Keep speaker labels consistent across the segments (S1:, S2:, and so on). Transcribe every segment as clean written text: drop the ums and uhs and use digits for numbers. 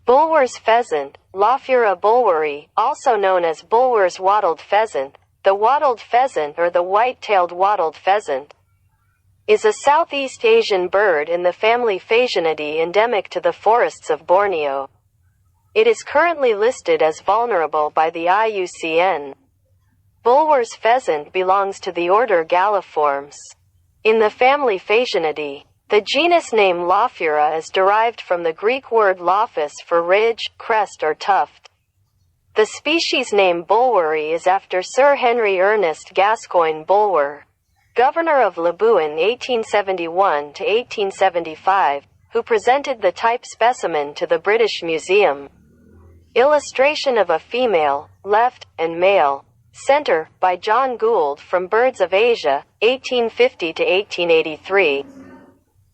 S1: Bulwer's pheasant, Lophura bulweri, also known as Bulwer's wattled pheasant, the wattled pheasant or the white-tailed wattled pheasant, is a Southeast Asian bird in the family Phasianidae endemic to the forests of Borneo. It is currently listed as vulnerable by the IUCN. Bulwer's pheasant belongs to the order Galliformes. In the family Phasianidae, the genus name Lophura is derived from the Greek word lophus for ridge, crest or tuft. The species name bulweri is after Sir Henry Ernest Gascoigne Bulwer, governor of Labuan 1871 to 1875, who presented the type specimen to the British Museum. Illustration of a female, left, and male, center, by John Gould from Birds of Asia, 1850 to 1883.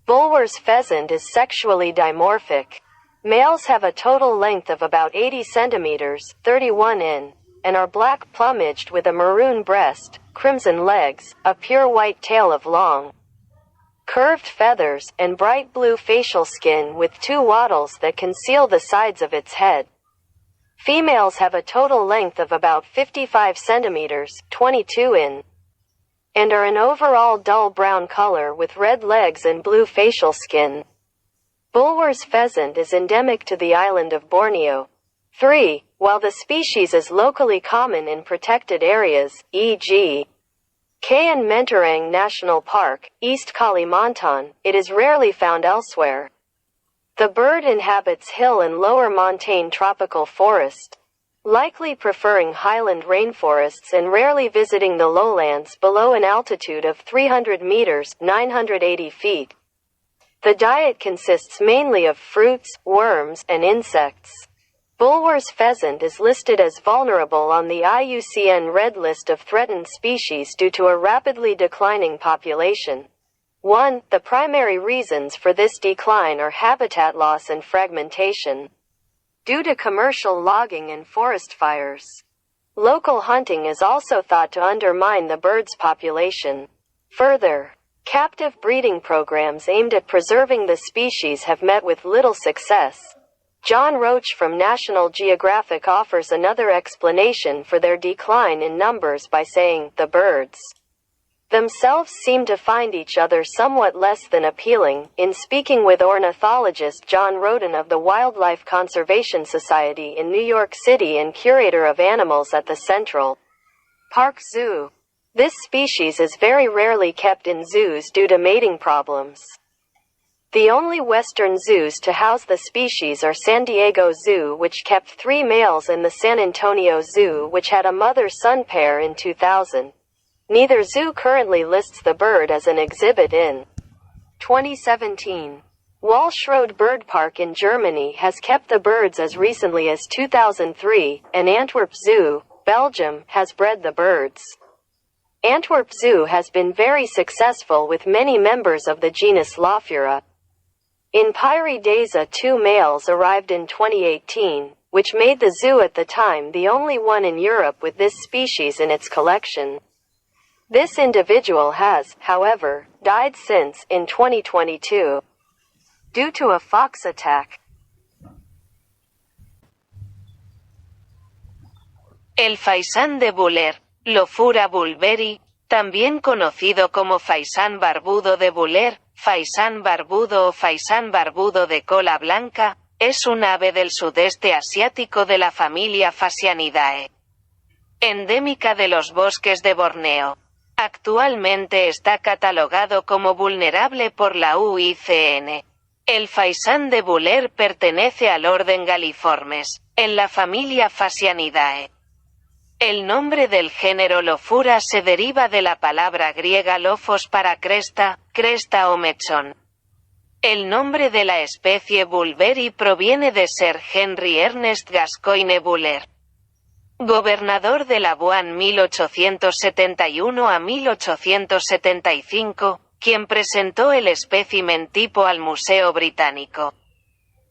S1: Bulwer's pheasant is sexually dimorphic. Males have a total length of about 80 centimeters, 31 in, and are black plumaged with a maroon breast, crimson legs, a pure white tail of long, curved feathers, and bright blue facial skin with two wattles that conceal the sides of its head. Females have a total length of about 55 centimeters, 22 in, and are an overall dull brown color with red legs and blue facial skin. Bulwer's pheasant is endemic to the island of Borneo. 3. While the species is locally common in protected areas, e.g. Kayan Mentarang National Park, East Kalimantan, it is rarely found elsewhere. The bird inhabits hill and lower montane tropical forest, likely preferring highland rainforests and rarely visiting the lowlands below an altitude of 300 meters, 980 feet. The diet consists mainly of fruits, worms, and insects. Bulwer's pheasant is listed as vulnerable on the IUCN Red List of threatened species due to a rapidly declining population. 1. The primary reasons for this decline are habitat loss and fragmentation, due to commercial logging and forest fires. Local hunting is also thought to undermine the bird's population. Further, captive breeding programs aimed at preserving the species have met with little success. John Roach from National Geographic offers another explanation for their decline in numbers by saying, the birds themselves seem to find each other somewhat less than appealing. In speaking with ornithologist John Roden of the Wildlife Conservation Society in New York City and curator of animals at the Central Park Zoo, this species is very rarely kept in zoos due to mating problems. The only Western zoos to house the species are San Diego Zoo, which kept 3 males, and the San Antonio Zoo, which had a mother-son pair in 2000. Neither zoo currently lists the bird as an exhibit in 2017. Walsrode Bird Park in Germany has kept the birds as recently as 2003, and Antwerp Zoo, Belgium, has bred the birds. Antwerp Zoo has been very successful with many members of the genus Lophura. In Pyridesa 2 males arrived in 2018, which made the zoo at the time the only one in Europe with this species in its collection. This individual has, however, died since, in 2022, due to a fox attack.
S2: El faisán de Bulwer, Lophura bulweri, también conocido como faisán barbudo de Bulwer, faisán barbudo o faisán barbudo de cola blanca, es un ave del sudeste asiático de la familia Phasianidae, endémica de los bosques de Borneo. Actualmente está catalogado como vulnerable por la IUCN. El faisán de Bulwer pertenece al orden Galliformes, en la familia Phasianidae. El nombre del género Lophura se deriva de la palabra griega lophos para cresta, cresta o mechón. El nombre de la especie bulweri proviene de Sir Henry Ernest Gascoigne Bulwer, gobernador de Labuan 1871 a 1875, quien presentó el espécimen tipo al Museo Británico.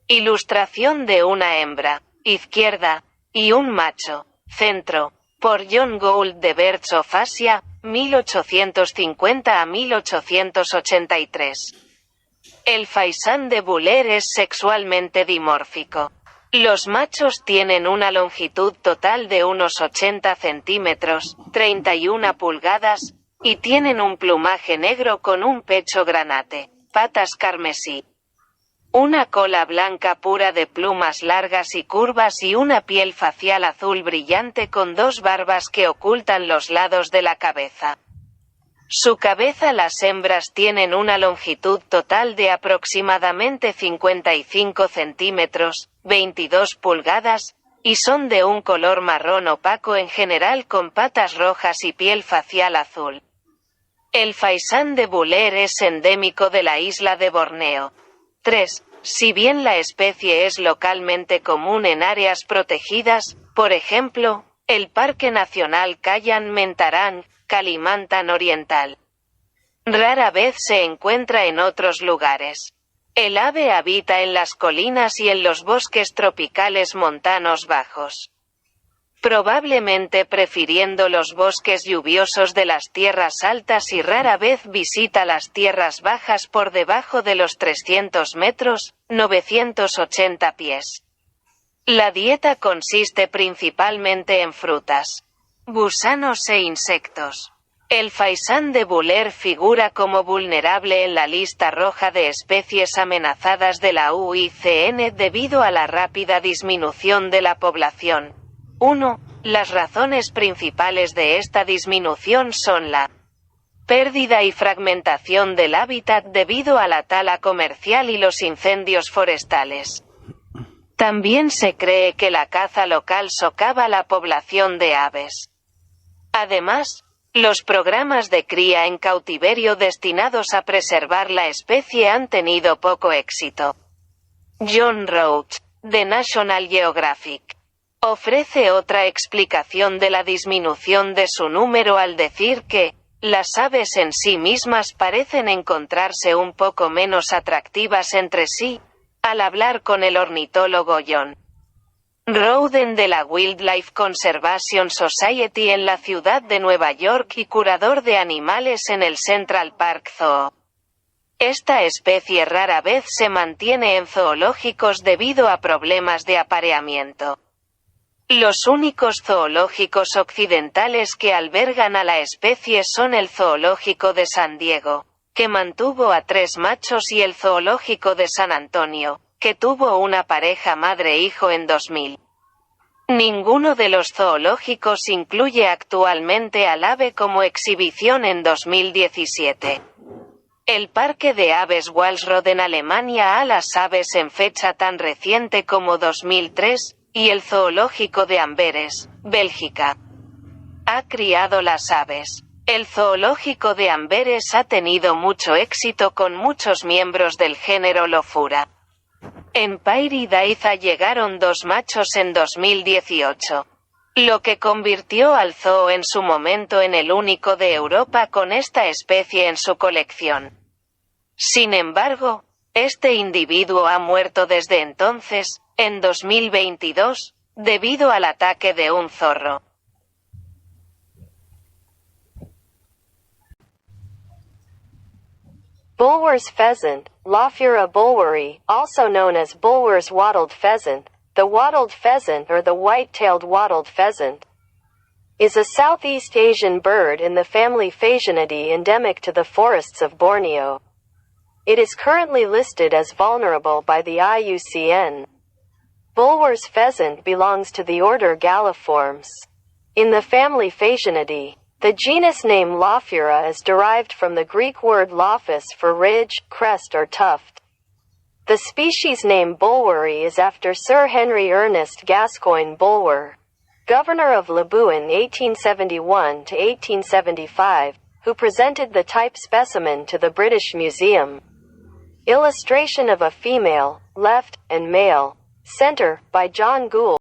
S2: Ilustración de una hembra, izquierda, y un macho, centro, por John Gould de Birds of Asia, 1850 a 1883. El faisán de Bulwer es sexualmente dimórfico. Los machos tienen una longitud total de unos 80 centímetros, 31 pulgadas, y tienen un plumaje negro con un pecho granate, patas carmesí, una cola blanca pura de plumas largas y curvas y una piel facial azul brillante con dos barbas que ocultan los lados de la cabeza. Su cabeza. Las hembras tienen una longitud total de aproximadamente 55 centímetros, 22 pulgadas, y son de un color marrón opaco en general con patas rojas y piel facial azul. El faisán de Bulwer es endémico de la isla de Borneo. 3. Si bien la especie es localmente común en áreas protegidas, por ejemplo, el Parque Nacional Kayan-Mentarán, Kalimantan Oriental, rara vez se encuentra en otros lugares. El ave habita en las colinas y en los bosques tropicales montanos bajos, probablemente prefiriendo los bosques lluviosos de las tierras altas y rara vez visita las tierras bajas por debajo de los 300 metros, 980 pies. La dieta consiste principalmente en frutas, gusanos e insectos. El faisán de Bulwer figura como vulnerable en la lista roja de especies amenazadas de la IUCN debido a la rápida disminución de la población. 1. Las razones principales de esta disminución son la pérdida y fragmentación del hábitat debido a la tala comercial y los incendios forestales. También se cree que la caza local socava la población de aves. Además, los programas de cría en cautiverio destinados a preservar la especie han tenido poco éxito. John Roach, de National Geographic, ofrece otra explicación de la disminución de su número al decir que, las aves en sí mismas parecen encontrarse un poco menos atractivas entre sí, al hablar con el ornitólogo John Rowden de la Wildlife Conservation Society en la ciudad de Nueva York y curador de animales en el Central Park Zoo. Esta especie rara vez se mantiene en zoológicos debido a problemas de apareamiento. Los únicos zoológicos occidentales que albergan a la especie son el Zoológico de San Diego, que mantuvo a 3 machos, y el Zoológico de San Antonio, que tuvo una pareja madre-hijo en 2000. Ninguno de los zoológicos incluye actualmente al ave como exhibición en 2017. El Parque de Aves Walsrod en Alemania a las aves en fecha tan reciente como 2003, y el Zoológico de Amberes, Bélgica, ha criado las aves. El Zoológico de Amberes ha tenido mucho éxito con muchos miembros del género Lophura. En Phasianidae llegaron 2 machos en 2018, lo que convirtió al zoo en su momento en el único de Europa con esta especie en su colección. Sin embargo, este individuo ha muerto desde entonces, en 2022, debido al ataque de un zorro.
S1: Bulwer's pheasant, Lophura bulweri, also known as Bulwer's wattled pheasant, the wattled pheasant or the white-tailed wattled pheasant, is a Southeast Asian bird in the family Phasianidae endemic to the forests of Borneo. It is currently listed as vulnerable by the IUCN. Bulwer's pheasant belongs to the order Galliformes. In the family Phasianidae, the genus name Lophura is derived from the Greek word lophus for ridge, crest or tuft. The species name bulweri is after Sir Henry Ernest Gascoigne Bulwer, governor of Labuan 1871 to 1875, who presented the type specimen to the British Museum. Illustration of a female, left, and male, center, by John Gould.